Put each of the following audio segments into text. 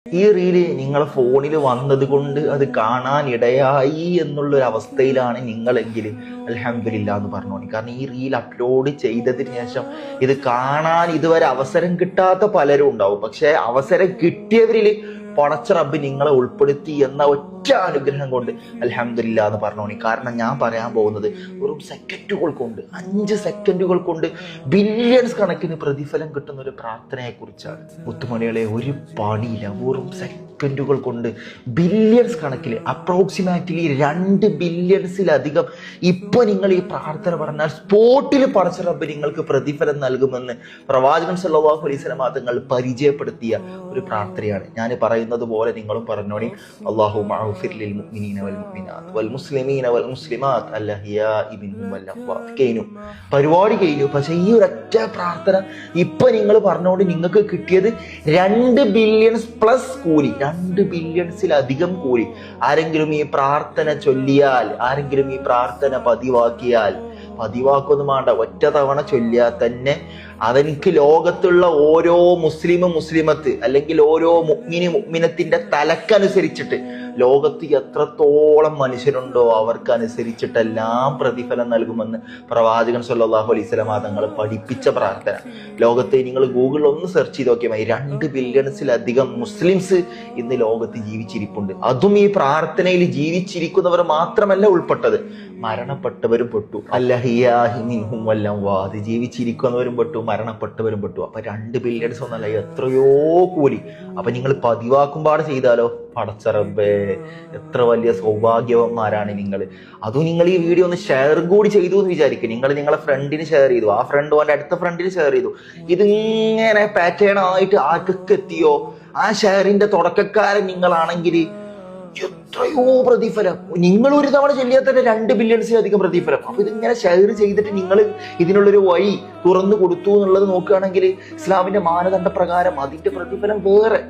ഈ റീല് നിങ്ങളെ ഫോണിൽ വന്നത് കൊണ്ട് അത് കാണാൻ ഇടയായി എന്നുള്ളൊരു അവസ്ഥയിലാണ് നിങ്ങളെങ്കിൽ അൽഹംദുലില്ലാ എന്ന് പറഞ്ഞോളി. കാരണം ഈ റീൽ അപ്ലോഡ് ചെയ്തതിന് ശേഷം ഇത് കാണാൻ ഇതുവരെ അവസരം കിട്ടാത്ത പലരും ഉണ്ടാവും. പക്ഷെ അവസരം കിട്ടിയവരിൽ പടച്ച റബ്ബ് നിങ്ങളെ ഉൾപ്പെടുത്തി എന്ന ഒറ്റ അനുഗ്രഹം കൊണ്ട് അൽഹംദുലില്ലാ എന്ന് പറഞ്ഞോണി. കാരണം ഞാൻ പറയാൻ പോകുന്നത് വെറും സെക്കൻഡുകൾ കൊണ്ട് 5 സെക്കൻഡുകൾ കൊണ്ട് ബില്യൺസ് കണക്കിന് പ്രതിഫലം കിട്ടുന്ന ഒരു പ്രാർത്ഥനയെ കുറിച്ചാണ്. മുത്തുമണികളെ, ഒരു പണിയില്ല, വെറും സെക്കൻഡുകൾ കൊണ്ട് ബില്യൺസ് കണക്കിൽ അപ്രോക്സിമേറ്റ്ലി 2 ബില്യൺസിലധികം ഇപ്പൊ നിങ്ങൾ ഈ പ്രാർത്ഥന പറഞ്ഞാൽ സ്പോട്ടിൽ പടച്ച റബ്ബ് നിങ്ങൾക്ക് പ്രതിഫലം നൽകുമെന്ന് പ്രവാചകൻ സല്ലല്ലാഹു അലൈഹി വസല്ലം തങ്ങൾ പരിചയപ്പെടുത്തിയ ഒരു പ്രാർത്ഥനയാണ്. ഞാൻ പറയുന്നത് പോലെ നിങ്ങളും പറഞ്ഞോണി. അല്ലാഹുമ്മ അഗ്ഫിർ ലിൽ മുഅ്മിനീന വൽ മുഅ്മിനാത്ത് വൽ മുസ്ലിമീന വൽ മുസ്ലിമാത്ത് അൽഹയാഇ മിൻഹും വൽ അംവാത്ത്. പരിപാടി കഴിഞ്ഞു. പക്ഷെ ഈ ഒരൊറ്റ പ്രാർത്ഥന ഇപ്പൊ നിങ്ങൾ പറഞ്ഞോണ്ട് നിങ്ങൾക്ക് കിട്ടിയത് 2 ബില്യൺസ് പ്ലസ് കൂലി, 2 ബില്യൺസിലധികം കൂലി. ആരെങ്കിലും ഈ പ്രാർത്ഥന ചൊല്ലിയാൽ, ആരെങ്കിലും ഈ പ്രാർത്ഥന പതിവാക്കൊന്നും വേണ്ട, ഒറ്റ തവണ ചൊല്ലിയാൽ തന്നെ അവനിക്ക് ലോകത്തുള്ള ഓരോ മുസ്ലിമത്ത് അല്ലെങ്കിൽ ഓരോ മുഅ്മിനത്തിന്റെ തലക്കനുസരിച്ചിട്ട് ലോകത്ത് എത്രത്തോളം മനുഷ്യരുണ്ടോ അവർക്കനുസരിച്ചിട്ടെല്ലാം പ്രതിഫലം നൽകുമെന്ന് പ്രവാചകൻ സല്ലല്ലാഹു അലൈഹി വസല്ലം തങ്ങൾ പഠിപ്പിച്ച പ്രാർത്ഥന. ലോകത്തെ നിങ്ങൾ ഗൂഗിളിൽ ഒന്ന് സെർച്ച് ചെയ്ത് നോക്കിയാൽ മതി. 2 ബില്യൺസിലധികം മുസ്ലിംസ് ഇന്ന് ലോകത്ത് ജീവിച്ചിരിപ്പുണ്ട്. അതും ഈ പ്രാർത്ഥനയിൽ ജീവിച്ചിരിക്കുന്നവർ മാത്രമല്ല ഉൾപ്പെട്ടത്, മരണപ്പെട്ടവരും പെട്ടു. അൽഹയാഇ മിൻഹും വൽ അംവാത്ത്, ജീവിച്ചിരിക്കുന്നവരും പെട്ടു, മരണപ്പെട്ടവരും പെട്ടു. അപ്പൊ 2 ബില്യൺസ് ഒന്നല്ല, എത്രയോ കൂലി. അപ്പൊ നിങ്ങൾ പതിവാക്കുമ്പാട് ചെയ്താലോ, പടച്ച റബ്ബേ, എത്ര വലിയ സൗഭാഗ്യവന്മാരാണ് നിങ്ങൾ. അതും നിങ്ങൾ ഈ വീഡിയോ ഒന്ന് ഷെയർ കൂടി ചെയ്തു എന്ന് വിചാരിക്കും. നിങ്ങൾ നിങ്ങളെ ഫ്രണ്ടിന് ഷെയർ ചെയ്തു, ആ ഫ്രണ്ട് അവന്റെ അടുത്ത ഫ്രണ്ടിന് ഷെയർ ചെയ്തു. ഇതിങ്ങനെ പാറ്റേൺ ആയിട്ട് ആർക്കൊക്കെ എത്തിയോ, ആ ഷെയറിന്റെ തുടക്കക്കാരൻ നിങ്ങളാണെങ്കിൽ എത്രയോ പ്രതിഫലം. നിങ്ങൾ ഒരു തവണ ചെല്ലിയാൽ തന്നെ 2 ബില്യൺസിലധികം പ്രതിഫലം. അപ്പൊ ഇതിങ്ങനെ ഷെയർ ചെയ്തിട്ട് നിങ്ങൾ ഇതിനുള്ളൊരു വഴി തുറന്നു കൊടുത്തു എന്നുള്ളത് നോക്കുകയാണെങ്കിൽ ഇസ്ലാമിന്റെ മാനദണ്ഡ പ്രകാരം അതിന്റെ പ്രതിഫലം വേറെ.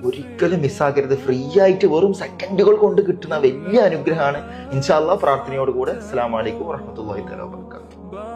ഒരിക്കലും മിസ്സാക്കരുത്. ഫ്രീ ആയിട്ട് വെറും സെക്കൻഡുകൾ കൊണ്ട് കിട്ടുന്ന വലിയ അനുഗ്രഹമാണ്. ഇൻഷാ അല്ലാഹ് പ്രാർത്ഥനയോട് കൂടെ അസ്സലാമു അലൈക്കും വറഹ്മത്തുള്ളാഹി തആല വബറകാതുഹു.